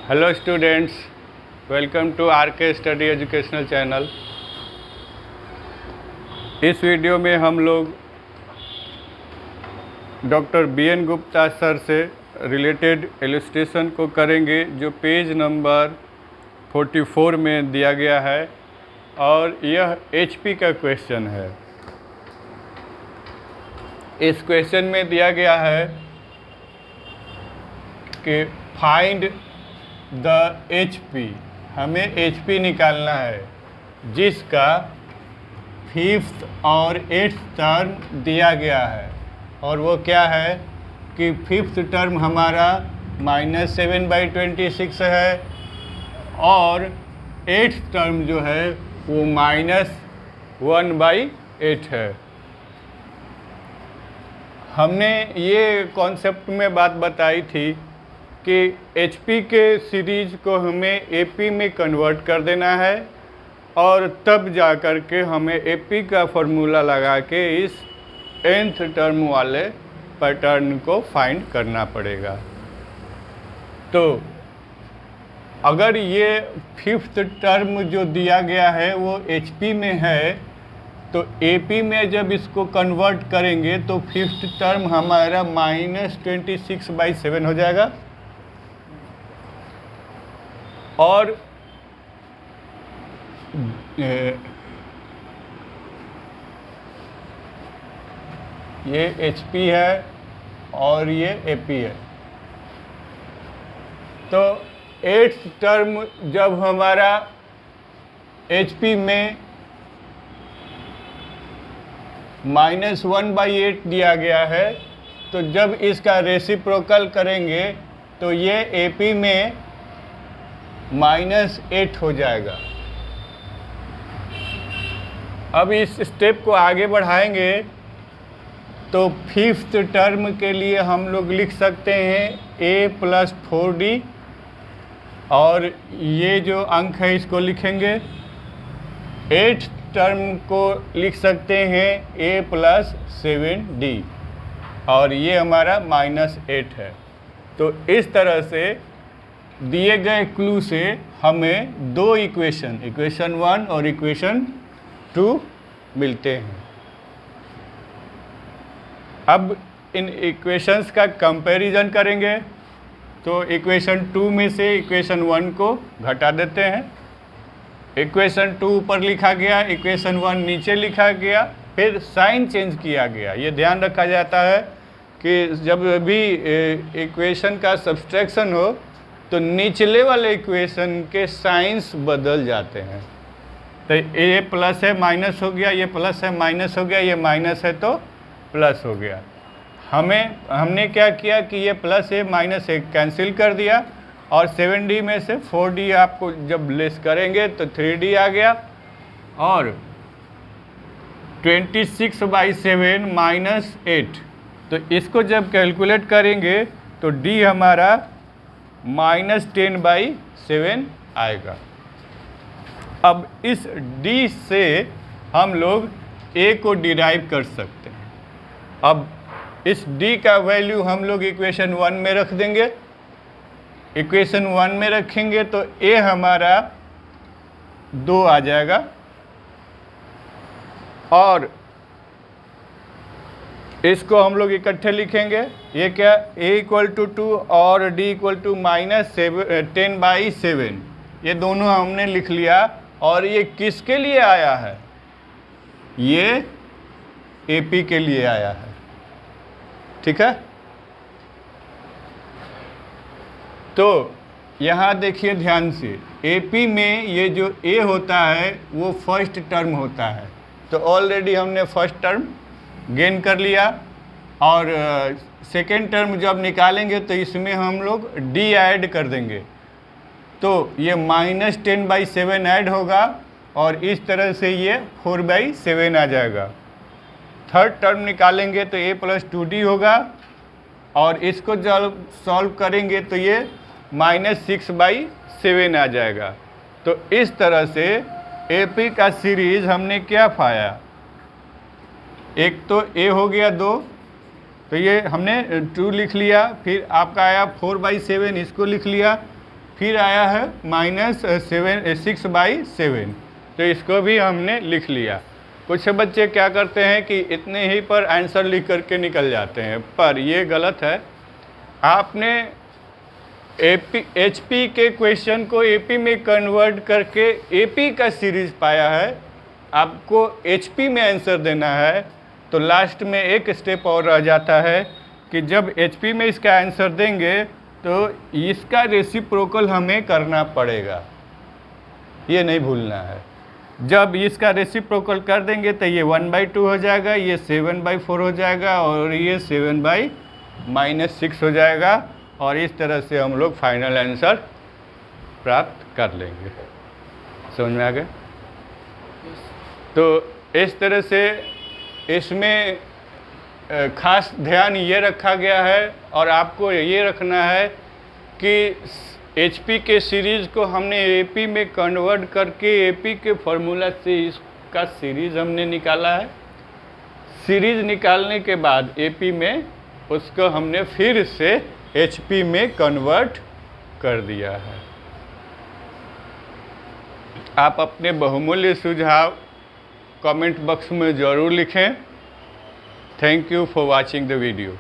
Hello students, welcome to R K study educational channel. इस video में हम लोग डॉक्टर बी.एन. गुप्ता सर से रिलेटेड इलस्ट्रेशन को करेंगे जो पेज नंबर 44 में दिया गया है और यह एचपी का क्वेश्चन है। इस क्वेश्चन में दिया गया है कि फाइंड द HP, हमें HP निकालना है जिसका 5th और 8th टर्म दिया गया है। और वो क्या है कि 5th टर्म हमारा -7/26 है और 8th टर्म जो है वो -1/8 है। हमने ये कॉन्सेप्ट में बात बताई थी कि HP के सीरीज को हमें AP में कन्वर्ट कर देना है और तब जा कर के हमें AP का फॉर्मूला लगा के इस nth टर्म वाले पैटर्न को फाइंड करना पड़ेगा। तो अगर ये 5th टर्म जो दिया गया है वो HP में है तो AP में जब इसको कन्वर्ट करेंगे तो 5th टर्म हमारा -26/7 हो जाएगा और ये HP है और ये AP है। तो 8th टर्म जब हमारा HP में -1/8 दिया गया है तो जब इसका रेसिप्रोकल करेंगे तो ये AP में -8 हो जाएगा। अब इस स्टेप को आगे बढ़ाएंगे तो 5th टर्म के लिए हम लोग लिख सकते हैं A + 4D और ये जो अंक है इसको लिखेंगे। 8th टर्म को लिख सकते हैं A + 7D और ये हमारा -8 है। तो इस तरह से दिए गए क्लू से हमें दो इक्वेशन 1 और इक्वेशन 2 मिलते हैं। अब इन इक्वेशंस का कंपैरिजन करेंगे तो इक्वेशन 2 में से इक्वेशन 1 को घटा देते हैं। इक्वेशन 2 ऊपर लिखा गया, इक्वेशन 1 नीचे लिखा गया, फिर साइन चेंज किया गया। ये ध्यान रखा जाता है कि जब भी इक्वेशन का सब्सट्रैक्शन हो तो निचले वाले इक्वेशन के साइंस बदल जाते हैं। तो ये प्लस है माइनस हो गया, ये प्लस है माइनस हो गया, ये माइनस है तो प्लस हो गया। हमने क्या किया कि ये प्लस है माइनस है कैंसिल कर दिया और 7D में से 4D आपको जब लेस करेंगे तो 3D आ गया और 26/7 -8। तो इसको जब कैलकुलेट करेंगे तो D हमारा -10/7 आएगा। अब इस D से हम लोग A को डिराइव कर सकते हैं। अब इस D का वैल्यू हम लोग इक्वेशन 1 में रख देंगे। इक्वेशन 1 में रखेंगे तो A हमारा 2 आ जाएगा और इसको हम लोग इकट्ठे लिखेंगे। ये क्या A = 2 और D = -10/7, ये दोनों हमने लिख लिया। और ये किसके लिए आया है? ये AP के लिए आया है। ठीक है, तो यहाँ देखिए ध्यान से, AP में ये जो A होता है वो फर्स्ट टर्म होता है। तो ऑलरेडी हमने फर्स्ट टर्म गेन कर लिया और सेकेंड टर्म जब निकालेंगे तो इसमें हम लोग D ऐड कर देंगे तो ये -10/7 ऐड होगा और इस तरह से ये 4/7 आ जाएगा। थर्ड टर्म निकालेंगे तो A + 2D होगा और इसको जब सॉल्व करेंगे तो ये -6/7 आ जाएगा। तो इस तरह से AP का सीरीज हमने क्या पाया, एक तो A हो गया 2, तो ये हमने 2 लिख लिया, फिर आपका आया 4/7, इसको लिख लिया, फिर आया है -6/7, तो इसको भी हमने लिख लिया। कुछ बच्चे क्या करते हैं कि इतने ही पर आंसर लिख करके निकल जाते हैं, पर ये गलत है। आपने HP के क्वेश्चन को AP में कन्वर्ट करके AP का सीरीज पाया है, आपको HP में आंसर देना है, तो लास्ट में एक स्टेप और रह जाता है कि जब HP में इसका आंसर देंगे तो इसका रेसिप्रोकल हमें करना पड़ेगा, ये नहीं भूलना है। जब इसका रेसिप्रोकल कर देंगे तो ये 1/2 हो जाएगा, ये 7/4 हो जाएगा और ये 7/-6 हो जाएगा, और इस तरह से हम लोग फाइनल आंसर प्राप्त कर लेंगे। समझ में आ गया? तो इस तरह से इसमें खास ध्यान ये रखा गया है, और आपको ये रखना है कि HP के सीरीज़ को हमने AP में कन्वर्ट करके AP के फार्मूला से इसका सीरीज़ हमने निकाला है। सीरीज़ निकालने के बाद AP में उसको हमने फिर से HP में कन्वर्ट कर दिया है। आप अपने बहुमूल्य सुझाव कमेंट बॉक्स में ज़रूर लिखें। Thank you for watching the video.